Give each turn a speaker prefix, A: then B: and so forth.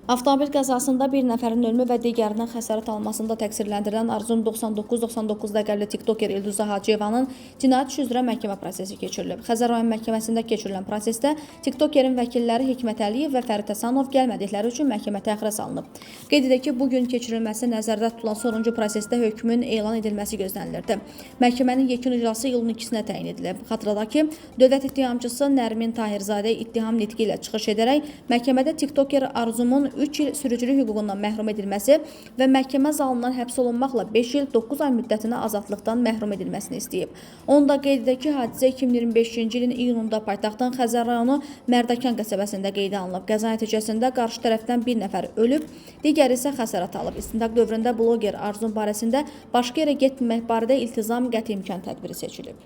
A: Avtomobil qəzasında bir nəfərin ölümü və digərinin xəsarət almasında təqsirləndirilən Arzum 99-99 dəqəli tiktoker İlduza Hacıyevanın cinayət işi üzrə məhkəmə prosesi keçirilib. Xəzər rayon məhkəməsində keçirilən prosesdə tiktokerin vəkilləri Hikmət Əliyev və Fərid Həsənov gəlmədikləri üçün məhkəmə təxirə salınıb. Qeyd edək ki, bugün keçirilməsi nəzərdə tutulan sonuncu prosesdə hökmün elan edilməsi gözlənilirdi. Məhkəmənin yekun iclası iyulun 2-sinə təyin edilib. Xatırladaq ki, dövlət ittihamçısı Nərmin Tahirzadə ittiham nitqi ilə çıxış edərək məhkəmədə tiktoker Arzumun 3 il sürücülük hüququndan məhrum edilməsi və məhkəmə zalından həbs olunmaqla 5 il 9 ay müddətinə azadlıqdan məhrum edilməsini istəyib. Onu da qeyd edək ki, hadisə 2025-ci ilin iyununda paytaxtın Xəzər rayonu Mərdəkan qəsəbəsində qeydə alınıb. Qəza nəticəsində qarşı tərəfdən bir nəfər ölüb, digəri isə xəsarət alıb. İstintaq dövründə bloger Arzum barəsində başqa yerə getməmək barədə iltizam qəti imkan tədbiri seçilib.